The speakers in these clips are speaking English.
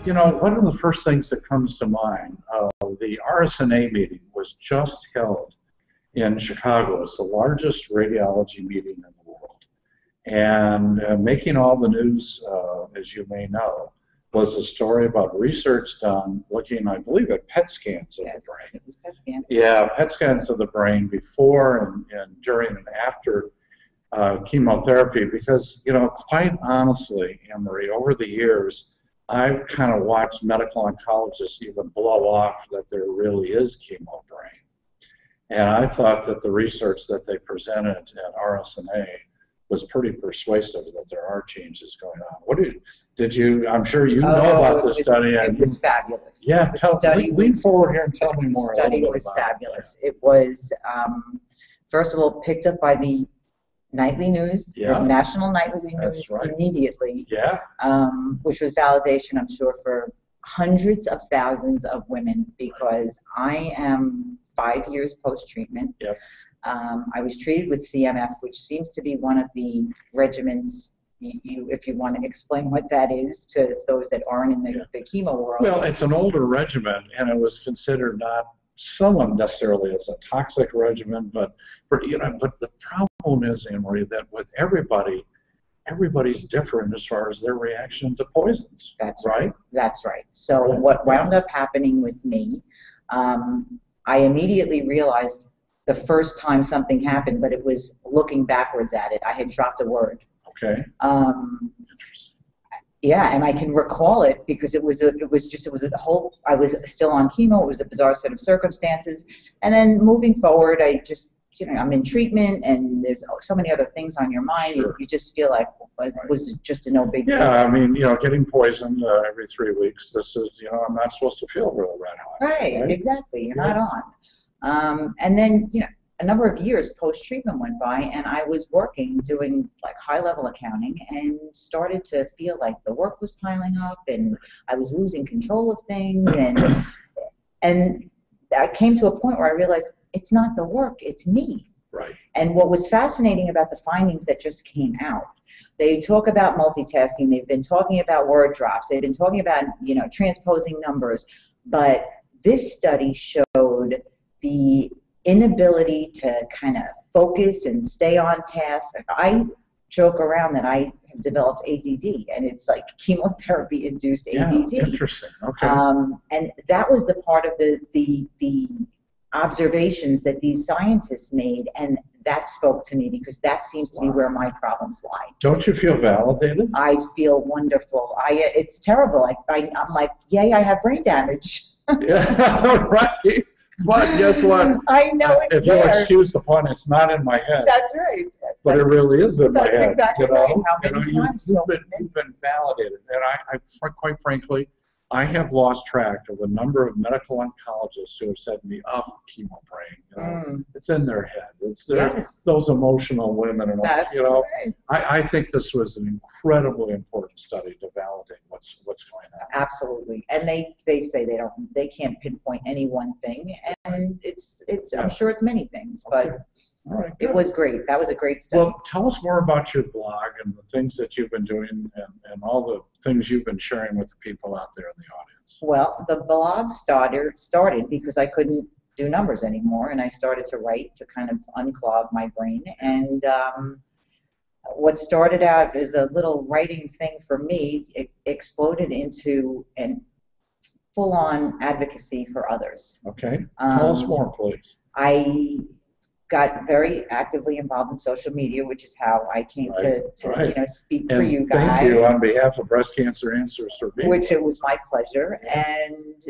You know, one of the first things that comes to mind, the RSNA meeting was just held in Chicago. It's the largest radiology meeting in the world. And making all the news, as you may know, was a story about research done looking, I believe, at PET scans of the brain. It was PET scans. Yeah, PET scans of the brain before and during and after chemotherapy, because, you know, quite honestly, AnneMarie, over the years, I've kind of watched medical oncologists even blow off that there really is Chemo-Brain. And I thought that the research that they presented at RSNA was pretty persuasive that there are changes going on. What did you, I'm sure you know about this study. It was fabulous. Yeah, lean forward here and tell me more. The study was fabulous. It was, first of all, picked up by the nightly news, the national nightly news immediately, which was validation, I'm sure, for hundreds of thousands of women, because I am 5 years post-treatment. I was treated with CMF, which seems to be one of the regimens, if you want to explain what that is to those that aren't in the chemo world. Well, it's an older regimen, and it was considered not somewhat necessarily as a toxic regimen, but you know, but the problem is, AnneMarie, that with everybody's different as far as their reaction to poisons. That's right. That's right. So what wound up happening with me, I immediately realized the first time something happened, but it was looking backwards at it. I had dropped a word. Okay. Interesting. Yeah, and I can recall it because it was a whole, I was still on chemo. It was a bizarre set of circumstances. And then moving forward, I just, you know, I'm in treatment and there's so many other things on your mind. Sure. You just feel like, well, it was just a no big deal. Yeah, I mean, you know, getting poisoned every 3 weeks, this is, you know, I'm not supposed to feel really red hot. Right, exactly. You're not on. And then, you know, a number of years post-treatment went by, and I was working, doing like high-level accounting, and started to feel like the work was piling up, and I was losing control of things, and I came to a point where I realized it's not the work, it's me. Right. And what was fascinating about the findings that just came out, they talk about multitasking, they've been talking about word drops, they've been talking about, you know, transposing numbers, but this study showed the inability to kind of focus and stay on task. I joke around that I have developed ADD, and it's like chemotherapy-induced ADD. Interesting. Okay. And that was the part of the observations that these scientists made, and that spoke to me because that seems to be where my problems lie. Don't you feel validated? I feel wonderful. It's terrible. I'm like, yay, I have brain damage. Yeah, right. But guess what? I know it's if you'll excuse the pun, it's not in my head. That's right. But it really is in my head. That's exactly right. How many times? You've been validated. And I quite frankly, I have lost track of the number of medical oncologists who have said to me, oh, Chemo-Brain, you know, it's in their head. It's those emotional women. And all, you know, I think this was an incredibly important study to validate what's going on. Absolutely. And they say they can't pinpoint any one thing, and it's I'm sure it's many things, but it was great. That was a great study. Well, tell us more about your blog and the things that you've been doing and all the things you've been sharing with the people out there in the audience. Well, the blog started because I couldn't do numbers anymore, and I started to write to kind of unclog my brain. And what started out as a little writing thing for me, it exploded into an full-on advocacy for others. Okay. Tell us more, please. I got very actively involved in social media, which is how I came to you know, speak for you guys. Thank you on behalf of Breast Cancer Answers for being which it was my pleasure. And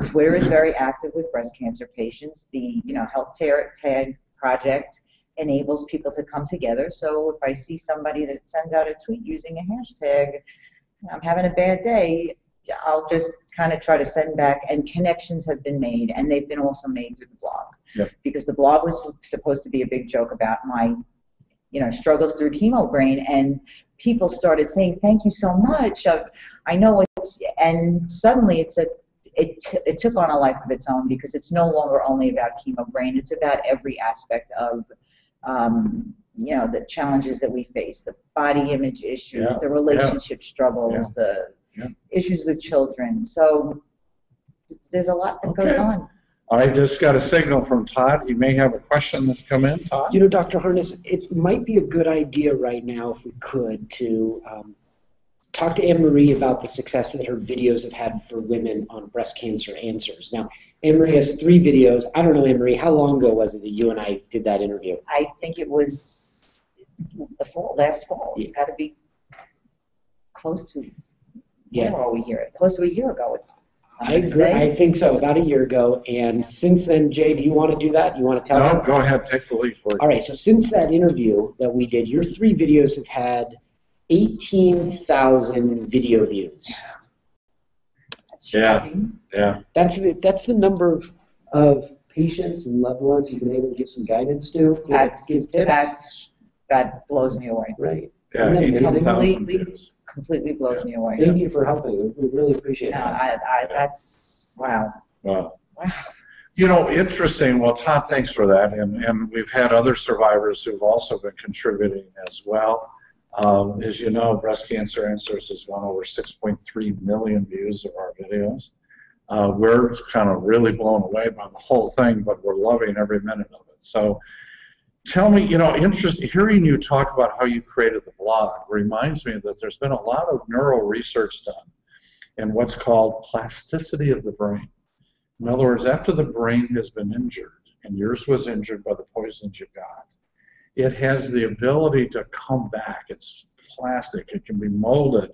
Twitter is very active with breast cancer patients. The Health Tag Project enables people to come together. So if I see somebody that sends out a tweet using a hashtag, I'm having a bad day, I'll just kind of try to send back, and connections have been made, and they've been also made through the blog. Yep. Because the blog was supposed to be a big joke about my, struggles through Chemo-Brain, and people started saying, thank you so much. I know and suddenly it took on a life of its own, because it's no longer only about Chemo-Brain, it's about every aspect of, the challenges that we face, the body image issues, the relationship struggles, issues with children. So there's a lot that goes on. I just got a signal from Todd. He may have a question that's come in. Todd? You know, Dr. Harness, it might be a good idea right now, if we could, to talk to AnneMarie about the success that her videos have had for women on breast cancer answers. Now, AnneMarie has 3 videos. I don't know, AnneMarie, how long ago was it that you and I did that interview? I think it was the fall, last fall. It's got to be close to, where are we here? Close to a year ago. I agree. I think so, about a year ago. And since then, Jay, do you want to do that? You want to tell them? No, go ahead, take the lead. All right, so since that interview that we did, your 3 videos have had 18,000 video views. Yeah. That's the number of patients and loved ones you've been able to give some guidance to. That blows me away. Right. Yeah, 18,000 views. Completely blows me away. Thank you for helping. We really appreciate it. That's wow. Wow. You know, interesting. Well, Todd, thanks for that. And we've had other survivors who've also been contributing as well. As you know, Breast Cancer Answers has won over 6.3 million views of our videos. We're kind of really blown away by the whole thing, but we're loving every minute of it. So tell me, you know, hearing you talk about how you created the blog reminds me that there's been a lot of neural research done in what's called plasticity of the brain. In other words, after the brain has been injured, and yours was injured by the poisons you got, it has the ability to come back. It's plastic. It can be molded.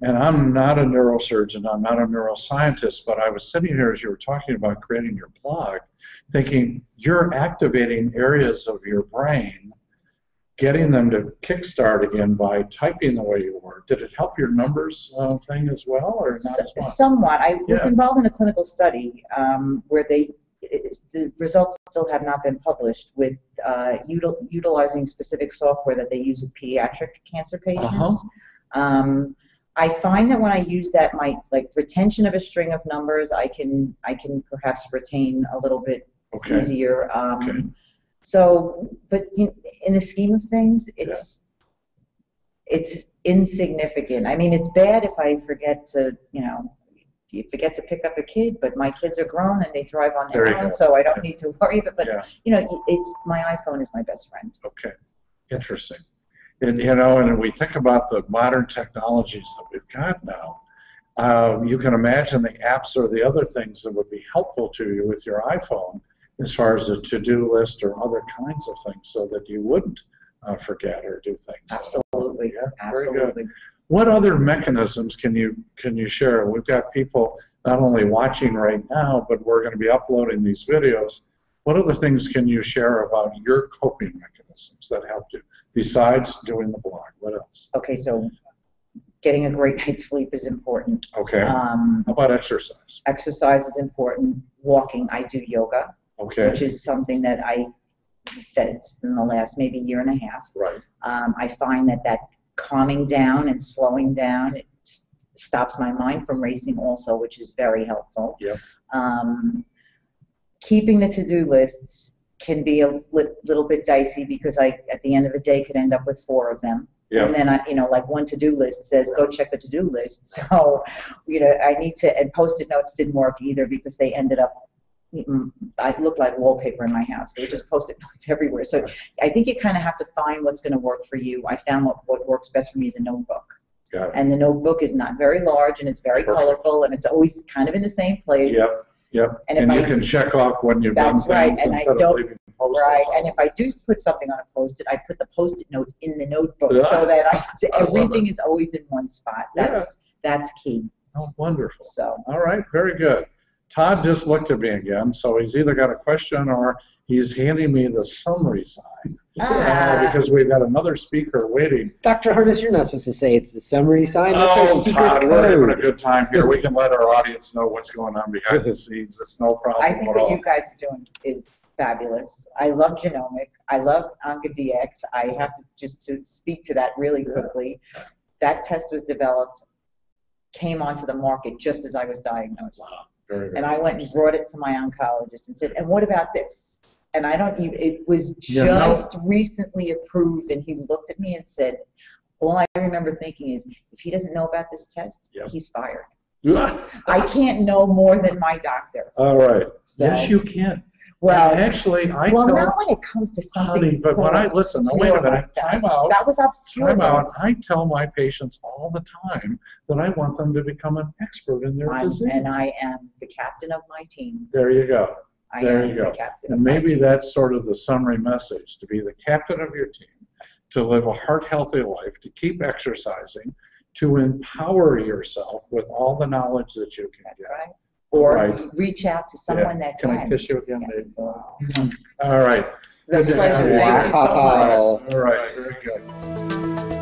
And I'm not a neurosurgeon. I'm not a neuroscientist, but I was sitting here as you were talking about creating your blog, thinking you're activating areas of your brain, getting them to kickstart again by typing the way you were. Did it help your numbers thing as well, or not as much? Somewhat. I was involved in a clinical study where the results still have not been published with utilizing specific software that they use with pediatric cancer patients. I find that when I use that, my retention of a string of numbers, I can perhaps retain a little bit easier. So, but in the scheme of things, it's insignificant. I mean, it's bad if I forget to, you forget to pick up a kid, but my kids are grown and they drive on their own, so I don't need to worry. But it's my iPhone is my best friend. Okay, interesting. And and we think about the modern technologies that we've got now. You can imagine the apps or the other things that would be helpful to you with your iPhone, as far as a to-do list or other kinds of things, so that you wouldn't forget or do things. Absolutely. Very good. What other mechanisms can you share? We've got people not only watching right now, but we're going to be uploading these videos. What other things can you share about your coping mechanisms that helped you, besides doing the blog? What else? Okay, so getting a great night's sleep is important. Okay. How about exercise? Exercise is important. Walking. I do yoga. Okay. Which is something that's in the last maybe year and a half. Right. I find that calming down and slowing down, it stops my mind from racing also, which is very helpful. Yep. Keeping the to-do lists can be a little bit dicey because I, at the end of the day, could end up with 4 of them. Yep. And then one to-do list says, go check the to-do list. So, I need to, and Post-it notes didn't work either because they ended up, I looked like wallpaper in my house. They were just Post-it notes everywhere. So I think you kind of have to find what's going to work for you. I found what works best for me is a notebook. Got it. And the notebook is not very large, and it's very colorful, and it's always kind of in the same place. Yep. Yep. And you can check off when you've done things. That's right. And I don't. Right. And if I do put something on a Post-it, I put the Post-it note in the notebook so that everything is always in one spot. That's key. Oh, wonderful. So. All right. Very good. Todd just looked at me again, so he's either got a question or he's handing me the summary sign. Because we've got another speaker waiting. Dr. Harness, you're not supposed to say it's the summary sign. That's our secret Todd, code. We're having a good time here. We can let our audience know what's going on behind the scenes. It's no problem I think what you guys are doing is fabulous. I love genomic. I love OncoDX. I have to just to speak to that really quickly. That test was developed, came onto the market just as I was diagnosed. Wow. Very, very and I went and brought it to my oncologist and said, and what about this? And I don't even, it was just recently approved, and he looked at me and said, All I remember thinking is, if he doesn't know about this test, Yep. he's fired. I can't know more than my doctor. All right. So, yes, you can. Well, and actually, not when it comes to something. Honey, but so when listen, now wait a minute, time out. That was obscure. Time out. I tell my patients all the time that I want them to become an expert in their disease. And I am the captain of my team. There you go. There you go. The captain and maybe that's sort of the summary message: to be the captain of your team, to live a heart-healthy life, to keep exercising, to empower yourself with all the knowledge that you can get. Right. Or reach out to someone that can. Can I kiss you again, yes. Dave? All right. It's a pleasure. Thank you so much. All right. Very good.